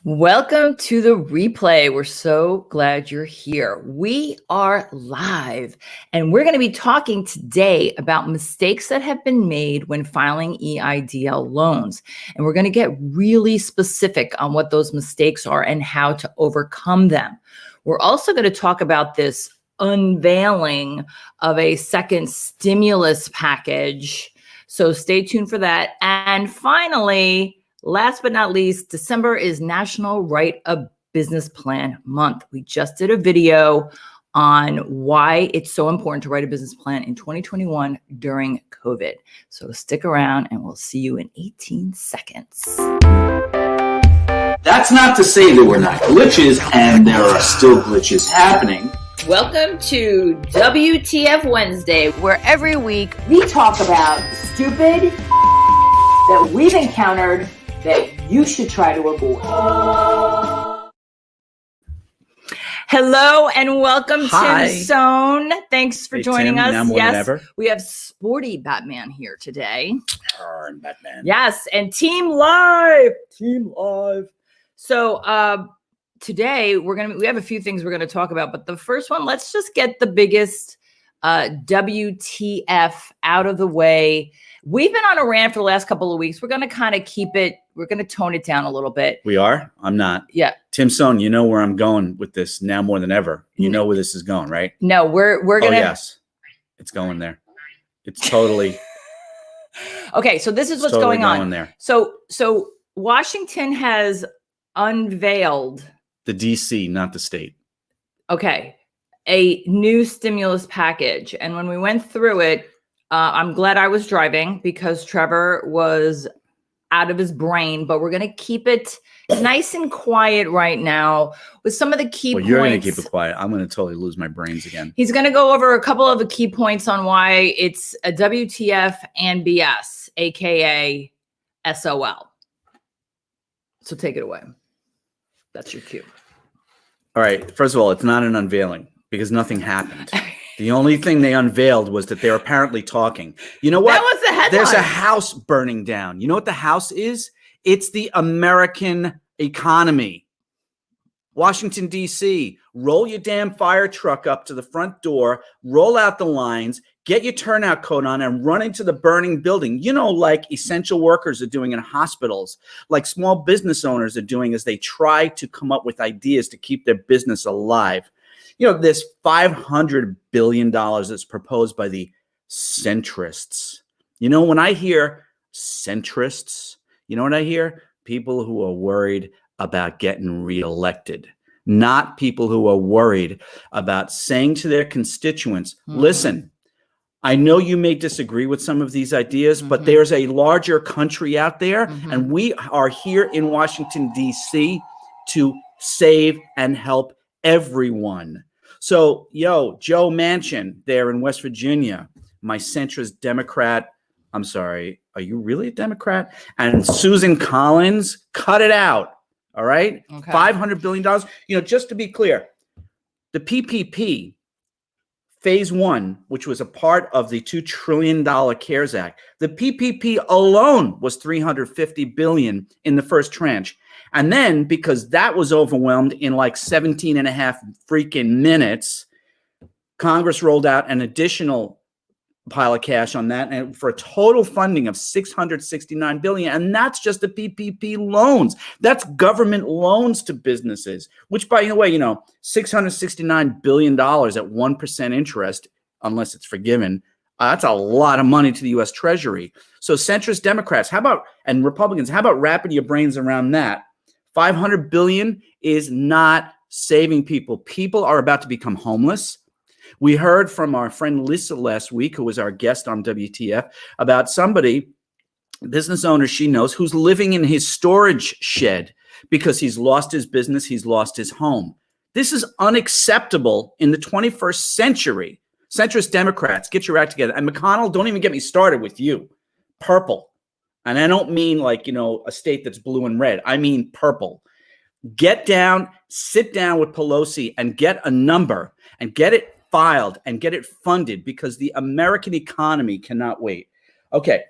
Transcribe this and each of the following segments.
Welcome to the replay. We're so glad you're here. We are live, and we're going to be talking today about mistakes that have been made when filing EIDL loans. And we're going to get really specific on what those mistakes are and how to overcome them. We're also going to talk about this unveiling of a second stimulus package. So stay tuned for that. And finally, last but not least, December is National Write a Business Plan Month. We just did a video on why it's so important to write a business plan in 2021 during COVID. So stick around and we'll see you in 18 seconds. That's not to say there were not glitches, and there are still glitches happening. Welcome to WTF Wednesday, where every week we talk about stupid that we've encountered that you should try to avoid. Hello and welcome, Hi. Tim Sohn. Thanks for joining us. Now more than ever. We have sporty Batman here today. Darn Batman. Yes, and Team Live. So today we have a few things we're gonna talk about, but the first one, let's just get the biggest WTF out of the way. We've been on a rant for the last couple of weeks. We're going to kind of we're going to tone it down a little bit. We are? I'm not. Yeah. Tim Sohn, you know where I'm going with this now more than ever. You know where this is going, right? No, we're going to. Oh, yes. It's going there. It's totally. Okay. So this is what's totally going on there. So Washington has unveiled The DC, not the state. Okay. A new stimulus package. And when we went through it, I'm glad I was driving because Trevor was out of his brain, but we're going to keep it nice and quiet right now with some of the key points. You're going to keep it quiet. I'm going to totally lose my brains again. He's going to go over a couple of the key points on why it's a WTF and BS, AKA SOL. So take it away. That's your cue. All right. First of all, it's not an unveiling because nothing happened. The only thing they unveiled was that they're apparently talking. You know what? That was the headline. There's a house burning down. You know what the house is? It's the American economy. Washington, D.C., roll your damn fire truck up to the front door, roll out the lines, get your turnout coat on, and run into the burning building. You know, like essential workers are doing in hospitals, like small business owners are doing as they try to come up with ideas to keep their business alive. You know, this $500 billion that's proposed by the centrists. You know, when I hear centrists, you know what I hear? People who are worried about getting reelected, not people who are worried about saying to their constituents, listen, I know you may disagree with some of these ideas, but there's a larger country out there, and we are here in Washington, D.C. to save and help everyone. So, Joe Manchin there in West Virginia, my centrist Democrat. I'm sorry, are you really a Democrat? And Susan Collins, cut it out. All right. Okay. $500 billion. You know, just to be clear, the PPP phase one, which was a part of the $2 trillion CARES Act, the PPP alone was $350 billion in the first tranche. And then because that was overwhelmed in like 17 and a half freaking minutes, Congress rolled out an additional pile of cash on that, and for a total funding of $669 billion. And that's just the PPP loans. That's government loans to businesses, which, by the way, you know, $669 billion at 1% interest, unless it's forgiven. That's a lot of money to the U.S. Treasury. So centrist Democrats, and Republicans, how about wrapping your brains around that? $500 billion is not saving people. People are about to become homeless. We heard from our friend Lisa last week, who was our guest on WTF, about somebody, business owner she knows, who's living in his storage shed because he's lost his business, he's lost his home. This is unacceptable in the 21st century. Centrist Democrats, get your act together. And McConnell, don't even get me started with you. Purple. And I don't mean like, you know, a state that's blue and red. I mean purple. Get down, sit down with Pelosi and get a number and get it filed and get it funded because the American economy cannot wait. Okay.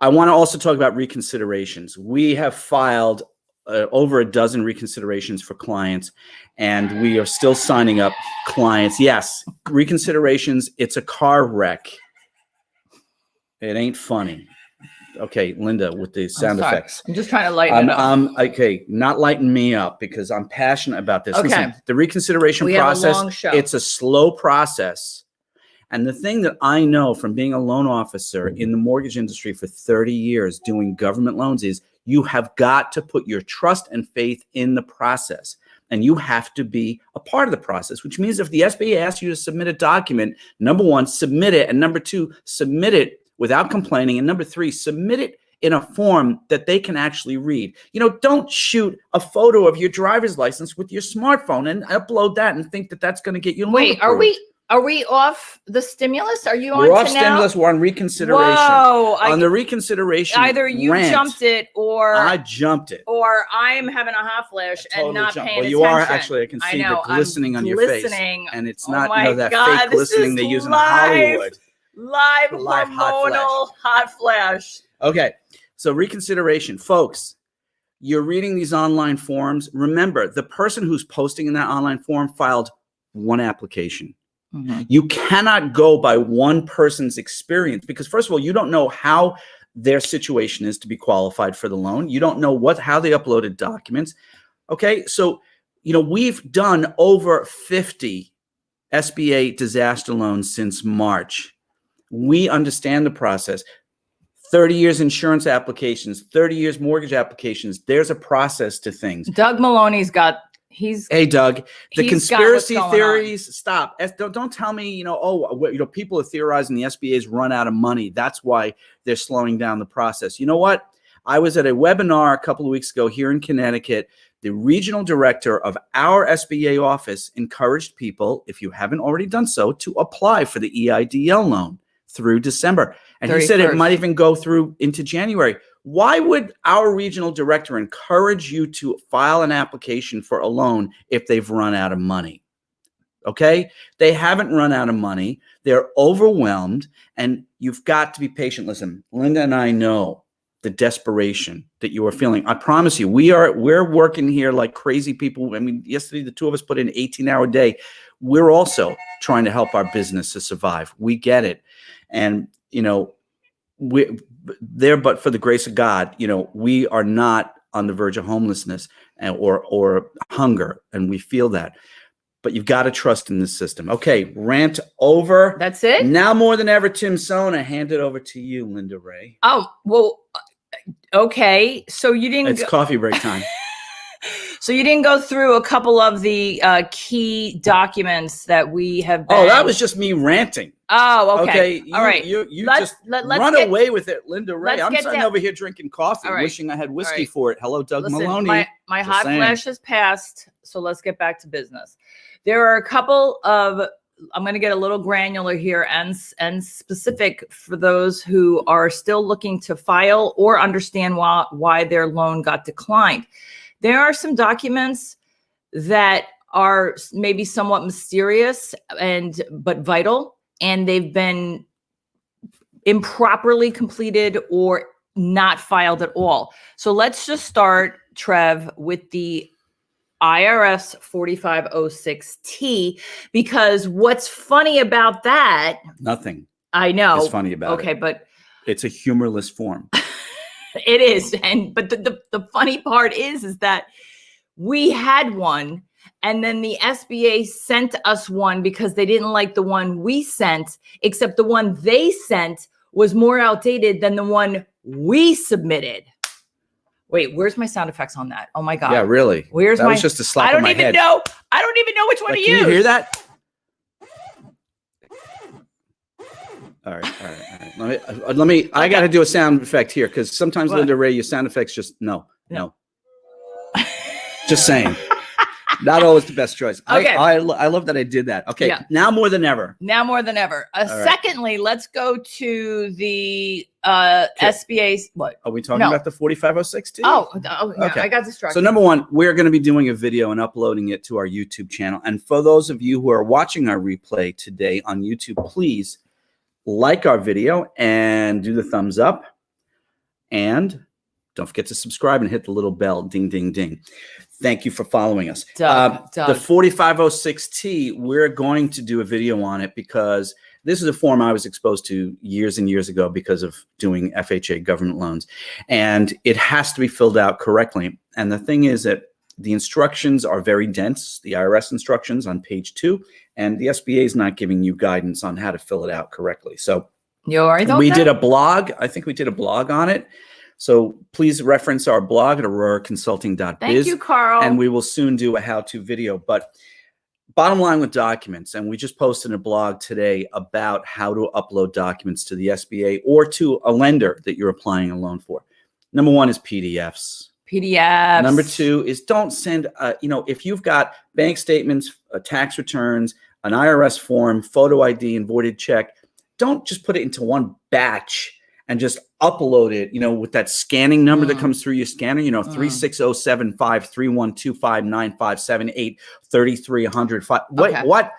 I want to also talk about reconsiderations. We have filed over a dozen reconsiderations for clients, and we are still signing up clients. Yes, reconsiderations, it's a car wreck. It ain't funny. Okay, Linda, with the sound effects. I'm just trying to lighten it up. Okay, not lighten me up because I'm passionate about this. Okay. Listen, the reconsideration process, it's a slow process. And the thing that I know from being a loan officer in the mortgage industry for 30 years doing government loans is you have got to put your trust and faith in the process. And you have to be a part of the process, which means if the SBA asks you to submit a document, number one, submit it. And number two, submit it without complaining. And number three, submit it in a form that they can actually read. You know, don't shoot a photo of your driver's license with your smartphone and upload that and think that that's going to get you. Wait, are we off the stimulus? Are you on? We're off stimulus. We're on reconsideration. Whoa, on the reconsideration. Either you jumped it or I jumped it. Or I'm having a hot flash and not paying attention. Well, you are actually. I can see the glistening on your face. And it's not that fake glistening they use in Hollywood. Live hormonal hot flash. Okay, so reconsideration, folks. You're reading these online forms. Remember, the person who's posting in that online form filed one application. Mm-hmm. You cannot go by one person's experience because, first of all, you don't know how their situation is to be qualified for the loan. You don't know how they uploaded documents. Okay, so we've done over 50 SBA disaster loans since March. We understand the process. 30 years insurance applications, 30 years mortgage applications. There's a process to things. Doug Maloney's got. Hey, Doug, the conspiracy theories, stop. Don't tell me, people are theorizing the SBA's run out of money. That's why they're slowing down the process. You know what? I was at a webinar a couple of weeks ago here in Connecticut. The regional director of our SBA office encouraged people, if you haven't already done so, to apply for the EIDL loan through December. And 31st. He said it might even go through into January. Why would our regional director encourage you to file an application for a loan if they've run out of money? Okay? They haven't run out of money. They're overwhelmed, and you've got to be patient. Listen, Linda and I know the desperation that you are feeling. I promise you, we're working here like crazy people. I mean, yesterday, the two of us put in an 18-hour day. We're also trying to help our business to survive. We get it. And, we're there, but for the grace of God, we are not on the verge of homelessness or hunger, and we feel that. But you've got to trust in this system. Okay, rant over. That's it? Now more than ever, Tim Sona, hand it over to you, Linda Ray. Oh, well, okay. So you didn't. It's coffee break time. So you didn't go through a couple of the key documents that we have been... Oh, that was just me ranting. Oh, okay. All right. You just run away with it, Linda Ray. I'm sitting over here drinking coffee, wishing I had whiskey for it. Hello, Doug Maloney. My hot flash has passed, so let's get back to business. There are a couple of... I'm going to get a little granular here and specific for those who are still looking to file or understand why their loan got declined. There are some documents that are maybe somewhat mysterious but vital, and they've been improperly completed or not filed at all. So let's just start, Trev, with the IRS 4506T, because what's funny about that? Nothing. I know. It's funny about it. Okay, but it's a humorless form. It is. But the funny part is that we had one, and then the SBA sent us one because they didn't like the one we sent, except the one they sent was more outdated than the one we submitted. Wait, where's my sound effects on that? Oh my God. Yeah, really. That was just a slap on my head. I don't even know which one to use. Can you hear that? All right. Let me. I got to do a sound effect here because sometimes, Linda Ray, your sound effects just no. Just saying. Not always the best choice. Okay. I love that I did that. Okay. Yeah. Now more than ever. Secondly, let's go to the SBA's. What? Are we talking about the 4506T? Oh, okay. I got distracted. So number one, we're going to be doing a video and uploading it to our YouTube channel. And for those of you who are watching our replay today on YouTube, please like our video and do the thumbs up and Don't forget to subscribe and hit the little bell. Ding, ding, ding. Thank you for following us. Doug. The 4506T, we're going to do a video on it because this is a form I was exposed to years and years ago because of doing FHA government loans. And it has to be filled out correctly. And the thing is that the instructions are very dense, the IRS instructions on page 2, and the SBA is not giving you guidance on how to fill it out correctly. So we did a blog. I think we did a blog on it. So please reference our blog at auroraconsulting.biz. Thank you, Carl. And we will soon do a how-to video. But bottom line with documents, and we just posted a blog today about how to upload documents to the SBA or to a lender that you're applying a loan for. Number 1 is PDFs. PDFs. Number 2 is don't send, if you've got bank statements, tax returns, an IRS form, photo ID, and voided check, don't just put it into one batch and just upload it, with that scanning number that comes through your scanner, 36075312595783300. What?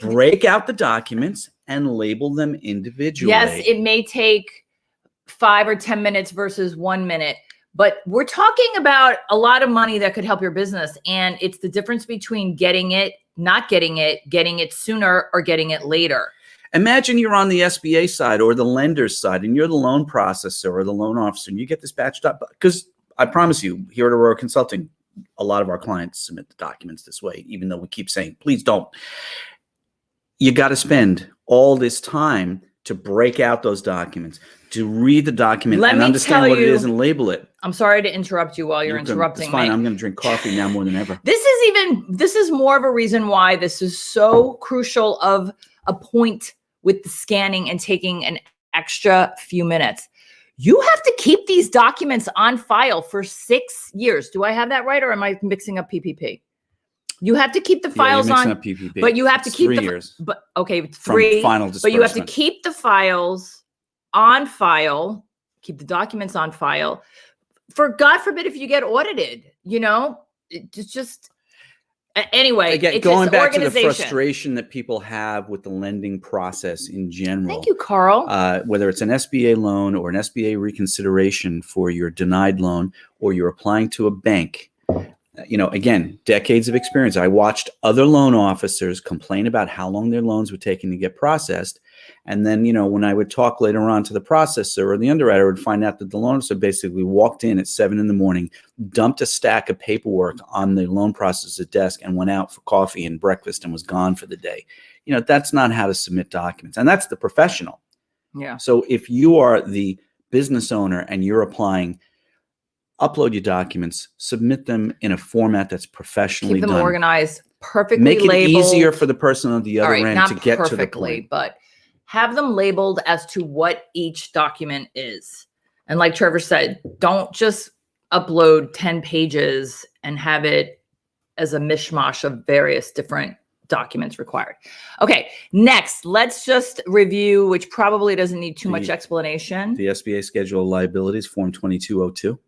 Break out the documents and label them individually. Yes, it may take 5 or 10 minutes versus 1 minute. But we're talking about a lot of money that could help your business. And it's the difference between getting it, not getting it sooner, or getting it later. Imagine you're on the SBA side or the lender's side, and you're the loan processor or the loan officer, and you get this batched up. Because I promise you, here at Aurora Consulting, a lot of our clients submit the documents this way, even though we keep saying, please don't. You got to spend all this time to break out those documents, to read the document and understand what it is and label it. I'm sorry to interrupt you while you're interrupting me. It's fine. I'm going to drink coffee now more than ever. This is more of a reason why this is so crucial of a point with the scanning and taking an extra few minutes. You have to keep these documents on file for 6 years. Do I have that right, or am I mixing up PPP? You have to keep the files on, up PPP. But you have to keep 3 years. But okay, 3. Final but you have to keep the files on file, keep the documents on file. For God forbid if you get audited, it's just. Anyway, again, going back to the frustration that people have with the lending process in general. Thank you, Carl. Whether it's an SBA loan or an SBA reconsideration for your denied loan, or you're applying to a bank, again, decades of experience. I watched other loan officers complain about how long their loans were taking to get processed. And then, when I would talk later on to the processor or the underwriter, I would find out that the loan officer basically walked in at 7 a.m, dumped a stack of paperwork on the loan processor's desk, and went out for coffee and breakfast and was gone for the day. That's not how to submit documents. And that's the professional. Yeah. So if you are the business owner and you're applying, upload your documents, submit them in a format that's professionally done. Keep them organized, perfectly labeled. Make it easier for the person on the other end to get to the point. But have them labeled as to what each document is. And like Trevor said, don't just upload 10 pages and have it as a mishmash of various different documents required. Okay, next, let's just review, which probably doesn't need too much explanation. The SBA Schedule of Liabilities, Form 2202.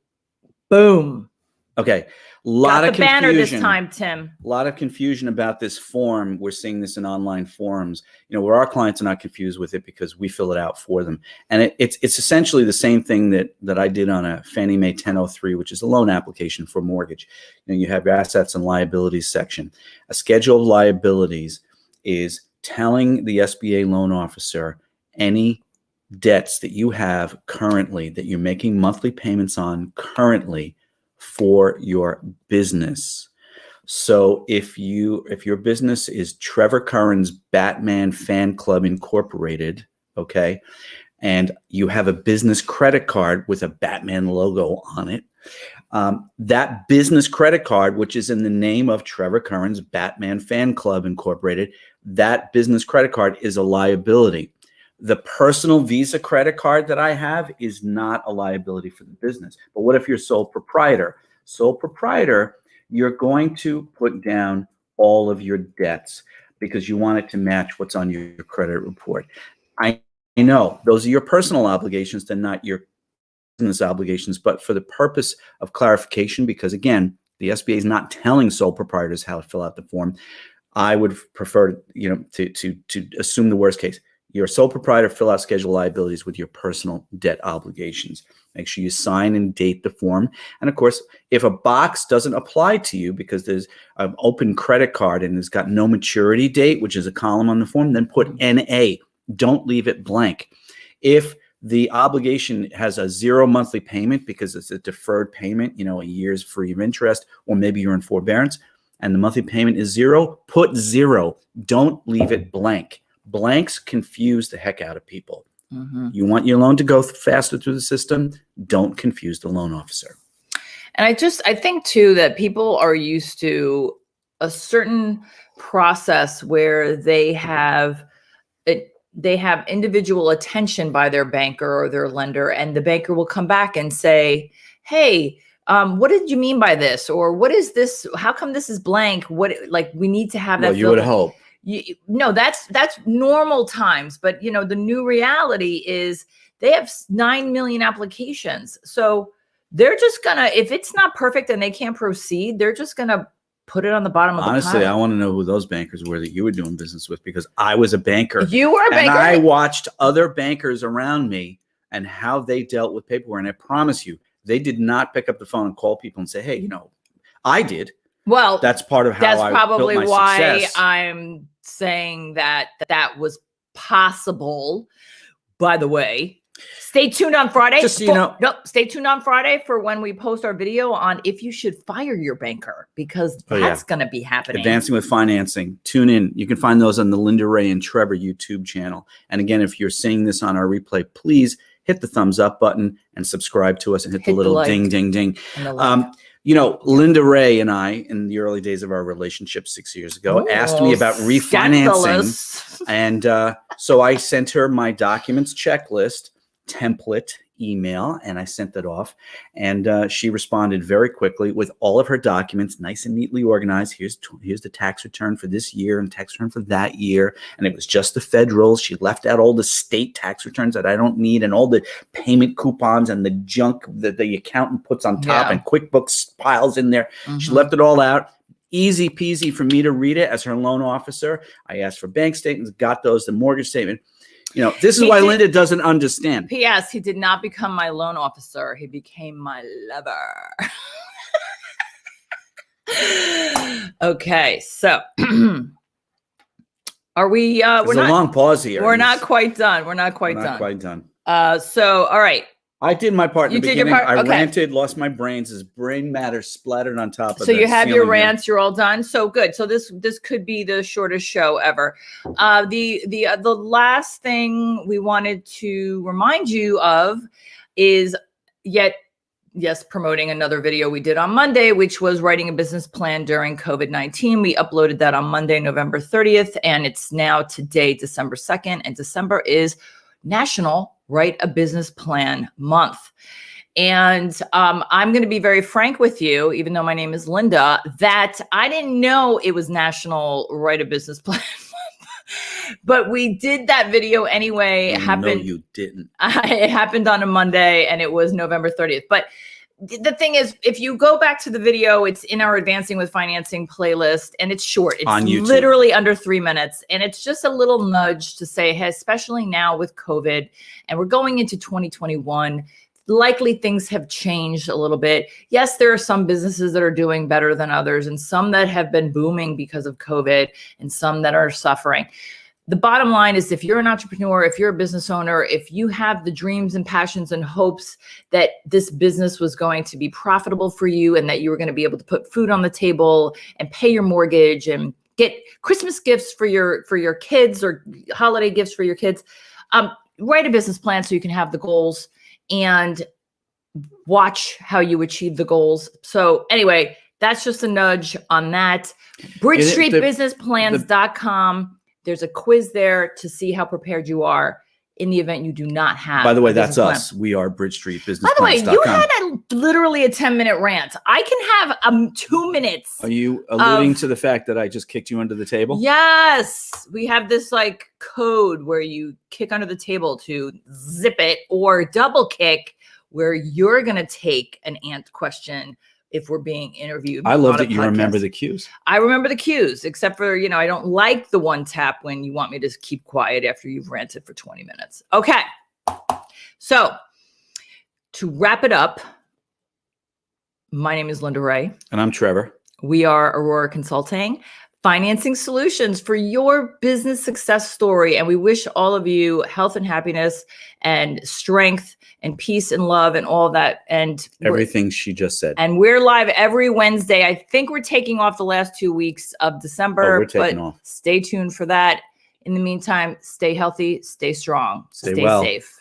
Boom. Okay. Lot of confusion. Banner this time, Tim. A lot of confusion about this form. We're seeing this in online forums, where our clients are not confused with it because we fill it out for them. And it's essentially the same thing that I did on a Fannie Mae 1003, which is a loan application for mortgage. You have your assets and liabilities section. A Schedule of Liabilities is telling the SBA loan officer any debts that you have currently, that you're making monthly payments on currently for your business. So if your business is Trevor Curran's Batman Fan Club Incorporated, okay, and you have a business credit card with a Batman logo on it, that business credit card, which is in the name of Trevor Curran's Batman Fan Club Incorporated, that business credit card is a liability. The personal Visa credit card that I have is not a liability for the business. But what if you're sole proprietor? Sole proprietor, you're going to put down all of your debts because you want it to match what's on your credit report. I know those are your personal obligations, they're not your business obligations. But for the purpose of clarification, because again, the SBA is not telling sole proprietors how to fill out the form, I would prefer, to assume the worst case. you're a sole proprietor, fill out Schedule of Liabilities with your personal debt obligations. Make sure you sign and date the form. And of course, if a box doesn't apply to you because there's an open credit card and it's got no maturity date, which is a column on the form, then put NA. Don't leave it blank. If the obligation has a 0 monthly payment because it's a deferred payment, a year's free of interest, or maybe you're in forbearance and the monthly payment is 0, put 0. Don't leave it blank. Blanks confuse the heck out of people. Mm-hmm. You want your loan to go faster through the system. Don't confuse the loan officer. And I think too that people are used to a certain process where they have individual attention by their banker or their lender, and the banker will come back and say, hey, what did you mean by this? Or what is this? How come this is blank? We need to have that. Well, you would hope. No, that's normal times. But, the new reality is they have 9 million applications. So they're just if it's not perfect and they can't proceed, they're just going to put it on the bottom of the Honestly, pile. I want to know who those bankers were that you were doing business with, because I was a banker. You were a banker. And I watched other bankers around me and how they dealt with paperwork. And I promise you, they did not pick up the phone and call people and say, hey, I did. Well, that's part of how that's I probably built my why success. I'm saying that was possible. By the way, stay tuned on Friday. Just so stay tuned on Friday for when we post our video on if you should fire your banker, because that's going to be happening. Advancing with Financing. Tune in. You can find those on the Linda Ray and Trevor YouTube channel. And again, if you're seeing this on our replay, please hit the thumbs up button and subscribe to us and hit the little ding, ding, ding. Linda Ray and I, in the early days of our relationship 6 years ago, asked me about refinancing. And so I sent her my documents checklist template email, and I sent that off. And she responded very quickly with all of her documents, nice and neatly organized. Here's the tax return for this year and tax return for that year. And it was just the federal. She left out all the state tax returns that I don't need, and all the payment coupons and the junk that the accountant puts on top and QuickBooks piles in there. Mm-hmm. She left it all out. Easy peasy for me to read it as her loan officer. I asked for bank statements, got those, the mortgage statement. This is why Linda doesn't understand. P.S. He did not become my loan officer. He became my lover. Okay, so are we? There's a long pause here. We're not quite done. We're not quite done. So, all right. I did my part in the beginning. Your part? I ranted, lost my brains. His brain matter splattered on top of it. So you have your rants. You're all done. So good. So this could be the shortest show ever. The last thing we wanted to remind you of is promoting another video we did on Monday, which was writing a business plan during COVID-19. We uploaded that on Monday, November 30th, and it's now today, December 2nd, and December is National Write a Business Plan Month. And I'm going to be very frank with you, even though my name is Linda, that I didn't know it was National Write a Business Plan Month. But we did that video anyway. No, you didn't. It happened on a Monday, and it was November 30th. But the thing is, if you go back to the video, it's in our Advancing with Financing playlist, and it's short. It's on YouTube. Literally under 3 minutes. And it's just a little nudge to say, hey, especially now with COVID, and we're going into 2021, likely things have changed a little bit. Yes, there are some businesses that are doing better than others, and some that have been booming because of COVID, and some that are suffering. The bottom line is, if you're an entrepreneur, if you're a business owner, if you have the dreams and passions and hopes that this business was going to be profitable for you and that you were going to be able to put food on the table and pay your mortgage and get Christmas gifts for your kids or holiday gifts for your kids, write a business plan so you can have the goals and watch how you achieve the goals. So anyway, that's just a nudge on that. BridgeStreetBusinessPlans.com. There's a quiz there to see how prepared you are in the event you do not have. By the way, that's us. We are Bridge Street Business. By the way, you had literally a 10-minute rant. I can have 2 minutes. Are you alluding to the fact that I just kicked you under the table? Yes. We have this code where you kick under the table to zip it, or double kick where you're going to take an ant question if we're being interviewed. I love on a that you remember podcast. the cues. I remember the cues, except for, I don't like the one tap when you want me to keep quiet after you've ranted for 20 minutes. Okay. So to wrap it up, my name is Linda Ray. And I'm Trevor. We are Aurora Consulting, financing solutions for your business success story. And we wish all of you health and happiness and strength and peace and love and all that. And Everything she just said. And we're live every Wednesday. I think we're taking off the last 2 weeks of December. We're taking off. Stay tuned for that. In the meantime, stay healthy, stay strong, Stay well. safe.